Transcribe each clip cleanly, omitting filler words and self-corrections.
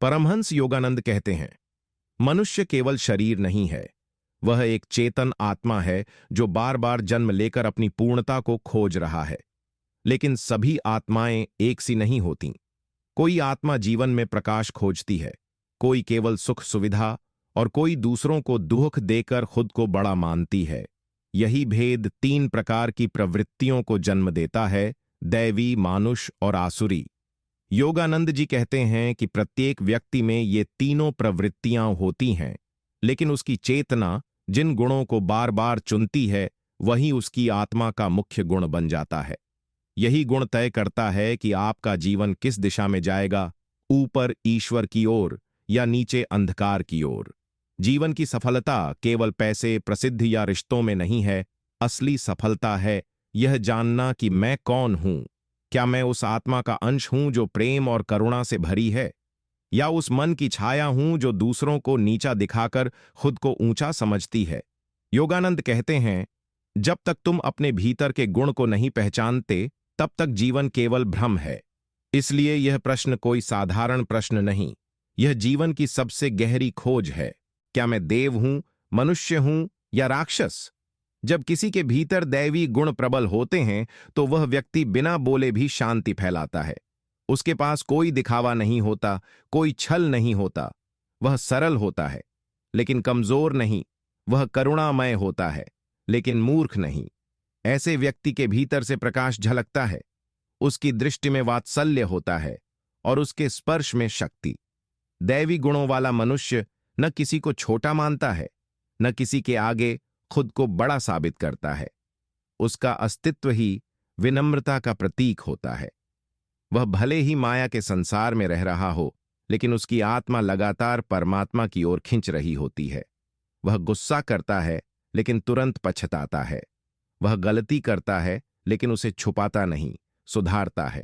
परमहंस योगानंद कहते हैं, मनुष्य केवल शरीर नहीं है, वह एक चेतन आत्मा है जो बार बार जन्म लेकर अपनी पूर्णता को खोज रहा है। लेकिन सभी आत्माएं एक सी नहीं होतीं। कोई आत्मा जीवन में प्रकाश खोजती है, कोई केवल सुख सुविधा और कोई दूसरों को दुख देकर खुद को बड़ा मानती है। यही भेद 3 प्रकार की प्रवृत्तियों को जन्म देता है, दैवी, मानुष और आसुरी। योगानंद जी कहते हैं कि प्रत्येक व्यक्ति में ये तीनों प्रवृत्तियां होती हैं, लेकिन उसकी चेतना जिन गुणों को बार बार चुनती है वही उसकी आत्मा का मुख्य गुण बन जाता है। यही गुण तय करता है कि आपका जीवन किस दिशा में जाएगा, ऊपर ईश्वर की ओर या नीचे अंधकार की ओर। जीवन की सफलता केवल पैसे, प्रसिद्धि या रिश्तों में नहीं है। असली सफलता है यह जानना कि मैं कौन हूं। क्या मैं उस आत्मा का अंश हूं जो प्रेम और करुणा से भरी है, या उस मन की छाया हूं जो दूसरों को नीचा दिखाकर खुद को ऊंचा समझती है। योगानंद कहते हैं, जब तक तुम अपने भीतर के गुण को नहीं पहचानते तब तक जीवन केवल भ्रम है। इसलिए यह प्रश्न कोई साधारण प्रश्न नहीं, यह जीवन की सबसे गहरी खोज है। क्या मैं देव हूं, मनुष्य हूं या राक्षस? जब किसी के भीतर दैवी गुण प्रबल होते हैं तो वह व्यक्ति बिना बोले भी शांति फैलाता है। उसके पास कोई दिखावा नहीं होता, कोई छल नहीं होता। वह सरल होता है लेकिन कमजोर नहीं, वह करुणामय होता है लेकिन मूर्ख नहीं। ऐसे व्यक्ति के भीतर से प्रकाश झलकता है, उसकी दृष्टि में वात्सल्य होता है और उसके स्पर्श में शक्ति। दैवी गुणों वाला मनुष्य न किसी को छोटा मानता है, न किसी के आगे खुद को बड़ा साबित करता है। उसका अस्तित्व ही विनम्रता का प्रतीक होता है। वह भले ही माया के संसार में रह रहा हो, लेकिन उसकी आत्मा लगातार परमात्मा की ओर खिंच रही होती है। वह गुस्सा करता है लेकिन तुरंत पछताता है। वह गलती करता है लेकिन उसे छुपाता नहीं, सुधारता है।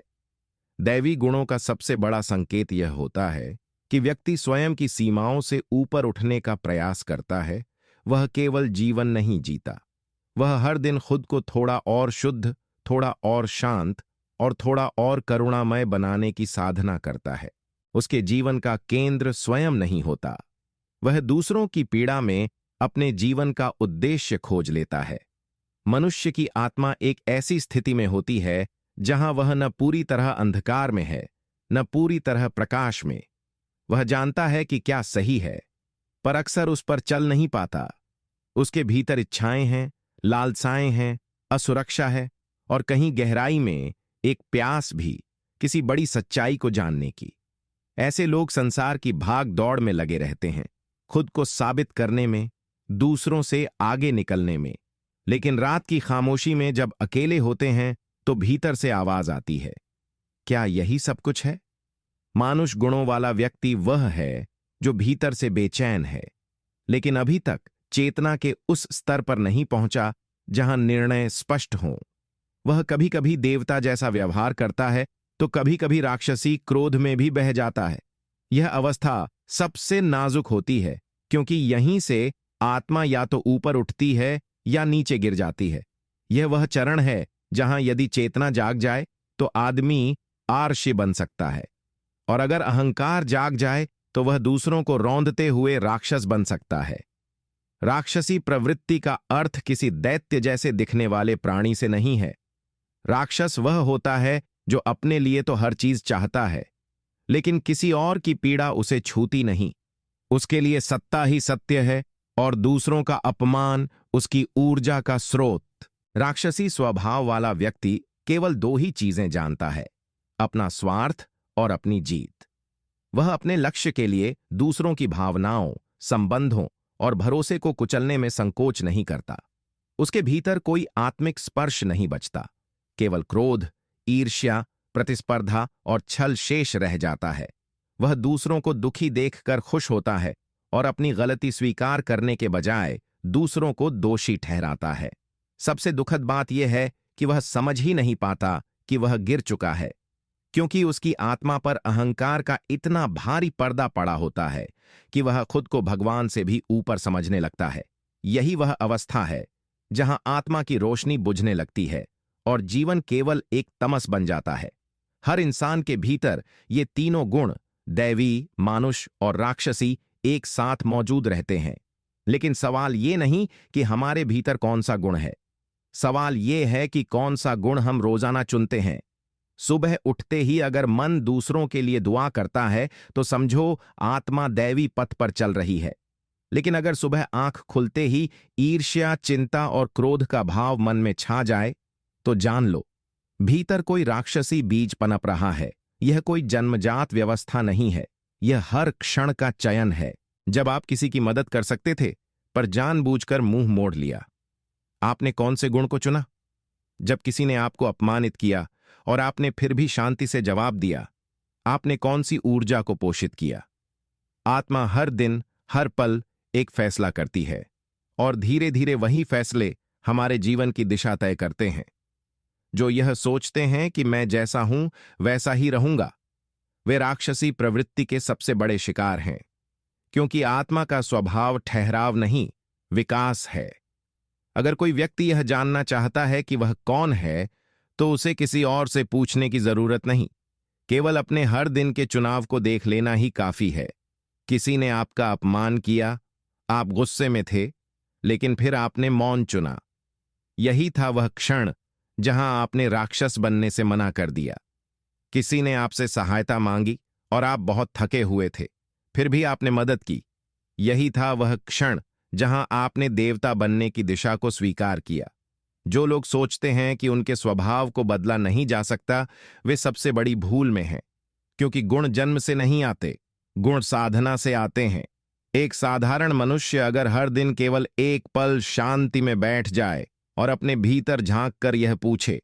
दैवी गुणों का सबसे बड़ा संकेत यह होता है कि व्यक्ति स्वयं की सीमाओं से ऊपर उठने का प्रयास करता है। वह केवल जीवन नहीं जीता, वह हर दिन खुद को थोड़ा और शुद्ध, थोड़ा और शांत और थोड़ा और करुणामय बनाने की साधना करता है। उसके जीवन का केंद्र स्वयं नहीं होता, वह दूसरों की पीड़ा में अपने जीवन का उद्देश्य खोज लेता है। मनुष्य की आत्मा एक ऐसी स्थिति में होती है जहां वह न पूरी तरह अंधकार में है, न पूरी तरह प्रकाश में। वह जानता है कि क्या सही है, पर अक्सर उस पर चल नहीं पाता। उसके भीतर इच्छाएं हैं, लालसाएं हैं, असुरक्षा है और कहीं गहराई में एक प्यास भी, किसी बड़ी सच्चाई को जानने की। ऐसे लोग संसार की भाग दौड़ में लगे रहते हैं, खुद को साबित करने में, दूसरों से आगे निकलने में। लेकिन रात की खामोशी में जब अकेले होते हैं तो भीतर से आवाज आती है, क्या यही सब कुछ है? मानुष गुणों वाला व्यक्ति वह है जो भीतर से बेचैन है, लेकिन अभी तक चेतना के उस स्तर पर नहीं पहुंचा जहां निर्णय स्पष्ट हों। वह कभी कभी देवता जैसा व्यवहार करता है तो कभी कभी राक्षसी क्रोध में भी बह जाता है। यह अवस्था सबसे नाजुक होती है, क्योंकि यहीं से आत्मा या तो ऊपर उठती है या नीचे गिर जाती है। यह वह चरण है जहां यदि चेतना जाग जाए तो आदमी आर्षि बन सकता है, और अगर अहंकार जाग जाए तो वह दूसरों को रौंदते हुए राक्षस बन सकता है। राक्षसी प्रवृत्ति का अर्थ किसी दैत्य जैसे दिखने वाले प्राणी से नहीं है। राक्षस वह होता है जो अपने लिए तो हर चीज चाहता है, लेकिन किसी और की पीड़ा उसे छूती नहीं। उसके लिए सत्ता ही सत्य है और दूसरों का अपमान उसकी ऊर्जा का स्रोत। राक्षसी स्वभाव वाला व्यक्ति केवल 2 ही चीजें जानता है, अपना स्वार्थ और अपनी जीत। वह अपने लक्ष्य के लिए दूसरों की भावनाओं, संबंधों और भरोसे को कुचलने में संकोच नहीं करता। उसके भीतर कोई आत्मिक स्पर्श नहीं बचता, केवल क्रोध, ईर्ष्या, प्रतिस्पर्धा और छल शेष रह जाता है। वह दूसरों को दुखी देखकर खुश होता है और अपनी गलती स्वीकार करने के बजाय दूसरों को दोषी ठहराता है। सबसे दुखद बात यह है कि वह समझ ही नहीं पाता कि वह गिर चुका है, क्योंकि उसकी आत्मा पर अहंकार का इतना भारी पर्दा पड़ा होता है कि वह खुद को भगवान से भी ऊपर समझने लगता है। यही वह अवस्था है जहां आत्मा की रोशनी बुझने लगती है और जीवन केवल एक तमस बन जाता है। हर इंसान के भीतर ये तीनों गुण दैवी, मानुष और राक्षसी एक साथ मौजूद रहते हैं। लेकिन सवाल ये नहीं कि हमारे भीतर कौन सा गुण है। सवाल ये है कि कौन सा गुण हम रोजाना चुनते हैं। सुबह उठते ही अगर मन दूसरों के लिए दुआ करता है तो समझो आत्मा दैवी पथ पर चल रही है। लेकिन अगर सुबह आंख खुलते ही ईर्ष्या, चिंता और क्रोध का भाव मन में छा जाए तो जान लो भीतर कोई राक्षसी बीज पनप रहा है। यह कोई जन्मजात व्यवस्था नहीं है, यह हर क्षण का चयन है। जब आप किसी की मदद कर सकते थे पर जानबूझकर मुंह मोड़ लिया, आपने कौन से गुण को चुना? जब किसी ने आपको अपमानित किया और आपने फिर भी शांति से जवाब दिया, आपने कौन सी ऊर्जा को पोषित किया? आत्मा हर दिन, हर पल एक फैसला करती है और धीरे धीरे वही फैसले हमारे जीवन की दिशा तय करते हैं। जो यह सोचते हैं कि मैं जैसा हूं वैसा ही रहूंगा, वे राक्षसी प्रवृत्ति के सबसे बड़े शिकार हैं। क्योंकि आत्मा का स्वभाव ठहराव नहीं, विकास है। अगर कोई व्यक्ति यह जानना चाहता है कि वह कौन है तो उसे किसी और से पूछने की जरूरत नहीं, केवल अपने हर दिन के चुनाव को देख लेना ही काफी है। किसी ने आपका अपमान किया, आप गुस्से में थे, लेकिन फिर आपने मौन चुना। यही था वह क्षण जहां आपने राक्षस बनने से मना कर दिया। किसी ने आपसे सहायता मांगी और आप बहुत थके हुए थे, फिर भी आपने मदद की। यही था वह क्षण जहां आपने देवता बनने की दिशा को स्वीकार किया। जो लोग सोचते हैं कि उनके स्वभाव को बदला नहीं जा सकता, वे सबसे बड़ी भूल में हैं। क्योंकि गुण जन्म से नहीं आते, गुण साधना से आते हैं। एक साधारण मनुष्य अगर हर दिन केवल एक पल शांति में बैठ जाए और अपने भीतर झांक कर यह पूछे,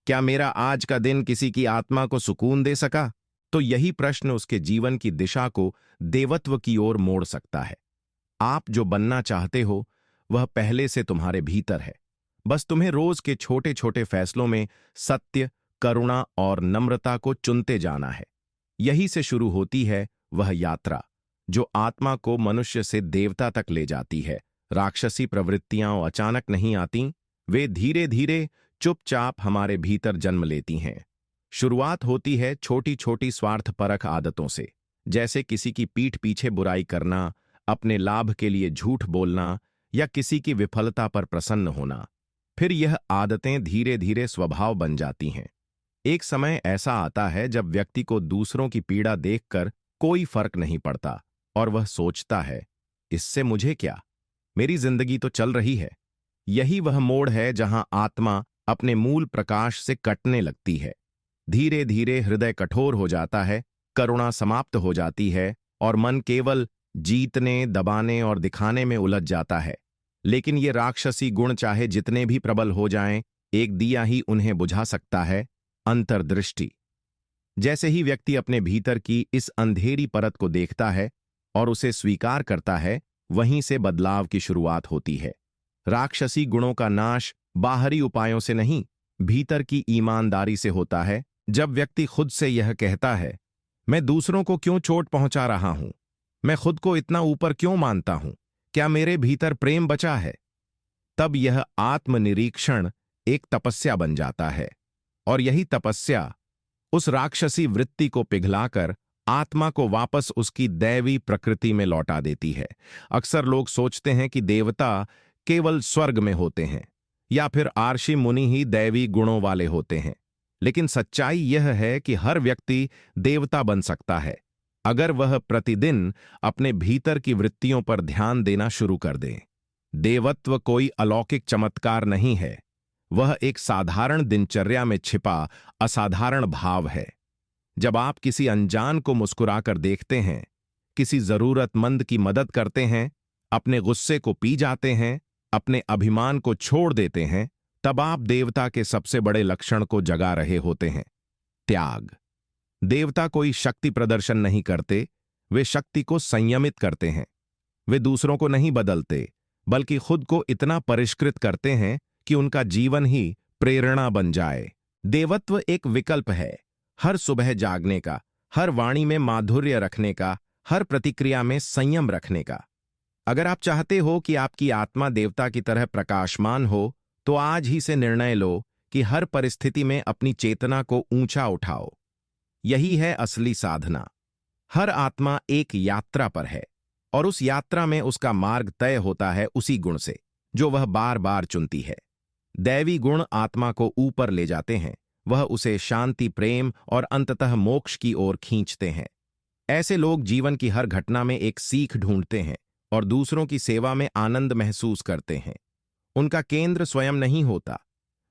क्या मेरा आज का दिन किसी की आत्मा को सुकून दे सका, तो यही प्रश्न उसके जीवन की दिशा को देवत्व की ओर मोड़ सकता है। आप जो बनना चाहते हो वह पहले से तुम्हारे भीतर है। बस तुम्हें रोज के छोटे छोटे फैसलों में सत्य, करुणा और नम्रता को चुनते जाना है। यही से शुरू होती है वह यात्रा जो आत्मा को मनुष्य से देवता तक ले जाती है। राक्षसी प्रवृत्तियां अचानक नहीं आती, वे धीरे धीरे चुपचाप हमारे भीतर जन्म लेती हैं। शुरुआत होती है छोटी छोटी स्वार्थपरक आदतों से, जैसे किसी की पीठ पीछे बुराई करना, अपने लाभ के लिए झूठ बोलना या किसी की विफलता पर प्रसन्न होना। फिर यह आदतें धीरे धीरे स्वभाव बन जाती हैं। एक समय ऐसा आता है जब व्यक्ति को दूसरों की पीड़ा देखकर कोई फर्क नहीं पड़ता और वह सोचता है, इससे मुझे क्या, मेरी जिंदगी तो चल रही है। यही वह मोड़ है जहां आत्मा अपने मूल प्रकाश से कटने लगती है। धीरे धीरे हृदय कठोर हो जाता है, करुणा समाप्त हो जाती है और मन केवल जीतने, दबाने और दिखाने में उलझ जाता है। लेकिन ये राक्षसी गुण चाहे जितने भी प्रबल हो जाएं, एक दिया ही उन्हें बुझा सकता है, अंतर्दृष्टि। जैसे ही व्यक्ति अपने भीतर की इस अंधेरी परत को देखता है और उसे स्वीकार करता है, वहीं से बदलाव की शुरुआत होती है। राक्षसी गुणों का नाश बाहरी उपायों से नहीं, भीतर की ईमानदारी से होता है। जब व्यक्ति खुद से यह कहता है, मैं दूसरों को क्यों चोट पहुंचा रहा हूं, मैं खुद को इतना ऊपर क्यों मानता हूं, क्या मेरे भीतर प्रेम बचा है, तब यह आत्मनिरीक्षण एक तपस्या बन जाता है। और यही तपस्या उस राक्षसी वृत्ति को पिघलाकर आत्मा को वापस उसकी दैवी प्रकृति में लौटा देती है। अक्सर लोग सोचते हैं कि देवता केवल स्वर्ग में होते हैं या फिर आर्षि मुनि ही दैवी गुणों वाले होते हैं। लेकिन सच्चाई यह है कि हर व्यक्ति देवता बन सकता है अगर वह प्रतिदिन अपने भीतर की वृत्तियों पर ध्यान देना शुरू कर दे। देवत्व कोई अलौकिक चमत्कार नहीं है, वह एक साधारण दिनचर्या में छिपा असाधारण भाव है। जब आप किसी अनजान को मुस्कुराकर देखते हैं, किसी जरूरतमंद की मदद करते हैं, अपने गुस्से को पी जाते हैं, अपने अभिमान को छोड़ देते हैं, तब आप देवता के सबसे बड़े लक्षण को जगा रहे होते हैं, त्याग। देवता कोई शक्ति प्रदर्शन नहीं करते, वे शक्ति को संयमित करते हैं। वे दूसरों को नहीं बदलते, बल्कि खुद को इतना परिष्कृत करते हैं कि उनका जीवन ही प्रेरणा बन जाए। देवत्व एक विकल्प है, हर सुबह जागने का, हर वाणी में माधुर्य रखने का, हर प्रतिक्रिया में संयम रखने का। अगर आप चाहते हो कि आपकी आत्मा देवता की तरह प्रकाशमान हो, तो आज ही से निर्णय लो कि हर परिस्थिति में अपनी चेतना को ऊंचा उठाओ। यही है असली साधना। हर आत्मा एक यात्रा पर है और उस यात्रा में उसका मार्ग तय होता है उसी गुण से जो वह बार बार चुनती है। दैवी गुण आत्मा को ऊपर ले जाते हैं, वह उसे शांति, प्रेम और अंततः मोक्ष की ओर खींचते हैं। ऐसे लोग जीवन की हर घटना में एक सीख ढूंढते हैं और दूसरों की सेवा में आनंद महसूस करते हैं। उनका केंद्र स्वयं नहीं होता,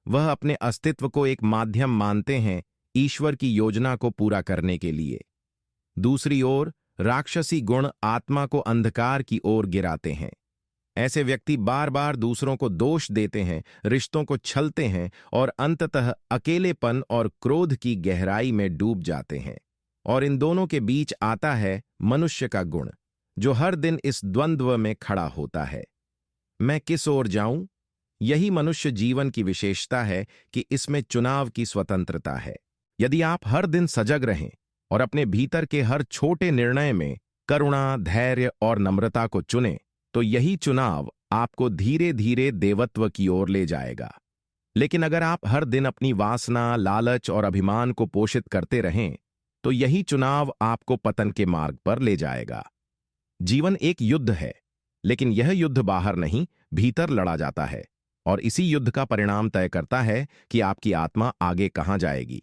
वह अपने अस्तित्व को एक माध्यम मानते हैं ईश्वर की योजना को पूरा करने के लिए। दूसरी ओर राक्षसी गुण आत्मा को अंधकार की ओर गिराते हैं। ऐसे व्यक्ति बार बार दूसरों को दोष देते हैं, रिश्तों को छलते हैं और अंततः अकेलेपन और क्रोध की गहराई में डूब जाते हैं। और इन दोनों के बीच आता है मनुष्य का गुण, जो हर दिन इस द्वंद्व में खड़ा होता है। मैं किस ओर जाऊं? यही मनुष्य जीवन की विशेषता है कि इसमें चुनाव की स्वतंत्रता है। यदि आप हर दिन सजग रहें और अपने भीतर के हर छोटे निर्णय में करुणा, धैर्य और नम्रता को चुनें, तो यही चुनाव आपको धीरे धीरे देवत्व की ओर ले जाएगा। लेकिन अगर आप हर दिन अपनी वासना, लालच और अभिमान को पोषित करते रहें, तो यही चुनाव आपको पतन के मार्ग पर ले जाएगा। जीवन एक युद्ध है, लेकिन यह युद्ध बाहर नहीं, भीतर लड़ा जाता है और इसी युद्ध का परिणाम तय करता है कि आपकी आत्मा आगे कहां जाएगी,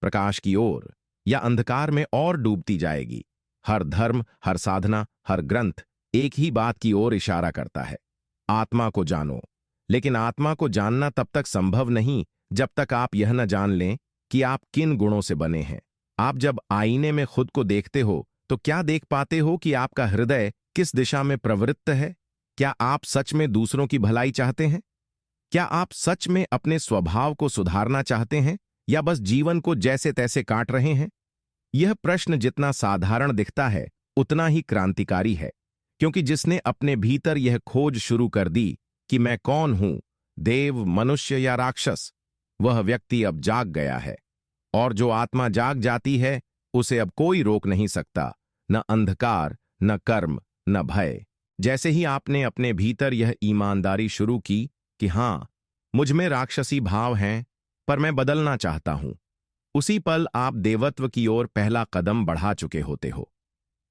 प्रकाश की ओर या अंधकार में और डूबती जाएगी। हर धर्म, हर साधना, हर ग्रंथ एक ही बात की ओर इशारा करता है, आत्मा को जानो। लेकिन आत्मा को जानना तब तक संभव नहीं जब तक आप यह न जान लें कि आप किन गुणों से बने हैं। आप जब आईने में खुद को देखते हो तो क्या देख पाते हो कि आपका हृदय किस दिशा में प्रवृत्त है? क्या आप सच में दूसरों की भलाई चाहते हैं? क्या आप सच में अपने स्वभाव को सुधारना चाहते हैं या बस जीवन को जैसे तैसे काट रहे हैं? यह प्रश्न जितना साधारण दिखता है उतना ही क्रांतिकारी है, क्योंकि जिसने अपने भीतर यह खोज शुरू कर दी कि मैं कौन हूं, देव, मनुष्य या राक्षस, वह व्यक्ति अब जाग गया है। और जो आत्मा जाग जाती है उसे अब कोई रोक नहीं सकता, न अंधकार, न कर्म, न भय। जैसे ही आपने अपने भीतर यह ईमानदारी शुरू की कि हां, मुझ में राक्षसी भाव हैं, पर मैं बदलना चाहता हूं, उसी पल आप देवत्व की ओर पहला कदम बढ़ा चुके होते हो।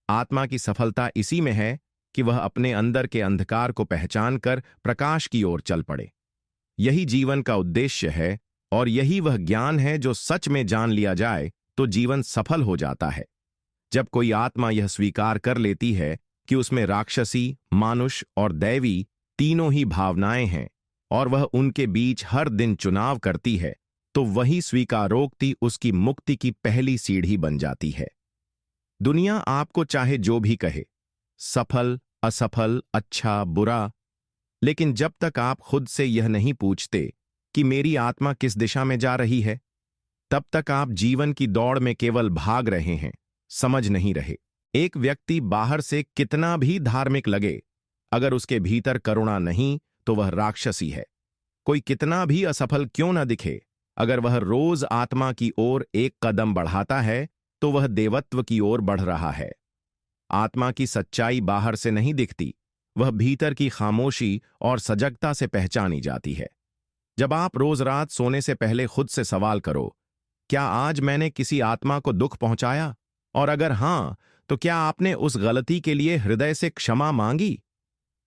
आत्मा की सफलता इसी में है कि वह अपने अंदर के अंधकार को पहचान कर प्रकाश की ओर चल पड़े। यही जीवन का उद्देश्य है और यही वह ज्ञान है जो सच में जान लिया जाए तो जीवन सफल हो जाता है। जब कोई आत्मा यह स्वीकार कर लेती है कि उसमें राक्षसी, मानुष और दैवी तीनों ही भावनाएं हैं और वह उनके बीच हर दिन चुनाव करती है, तो वही स्वीकारोक्ति उसकी मुक्ति की पहली सीढ़ी बन जाती है। दुनिया आपको चाहे जो भी कहे, सफल, असफल, अच्छा, बुरा, लेकिन जब तक आप खुद से यह नहीं पूछते कि मेरी आत्मा किस दिशा में जा रही है, तब तक आप जीवन की दौड़ में केवल भाग रहे हैं, समझ नहीं रहे। एक व्यक्ति बाहर से कितना भी धार्मिक लगे, अगर उसके भीतर करुणा नहीं तो वह राक्षसी है। कोई कितना भी असफल क्यों न दिखे, अगर वह रोज आत्मा की ओर एक कदम बढ़ाता है तो वह देवत्व की ओर बढ़ रहा है। आत्मा की सच्चाई बाहर से नहीं दिखती, वह भीतर की खामोशी और सजगता से पहचानी जाती है। जब आप रोज रात सोने से पहले खुद से सवाल करो, क्या आज मैंने किसी आत्मा को दुख पहुंचाया? और अगर हां, तो क्या आपने उस गलती के लिए हृदय से क्षमा मांगी?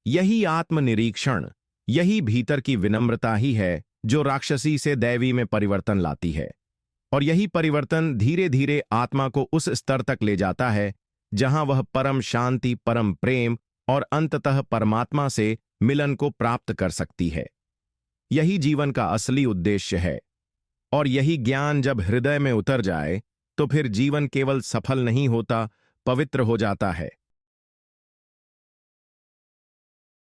यही आत्मनिरीक्षण, यही भीतर की विनम्रता ही है जो राक्षसी से दैवी में परिवर्तन लाती है। और यही परिवर्तन धीरे धीरे आत्मा को उस स्तर तक ले जाता है जहां वह परम शांति, परम प्रेम और अंततः परमात्मा से मिलन को प्राप्त कर सकती है। यही जीवन का असली उद्देश्य है। और यही ज्ञान जब हृदय में उतर जाए तो फिर जीवन केवल सफल नहीं होता, पवित्र हो जाता है।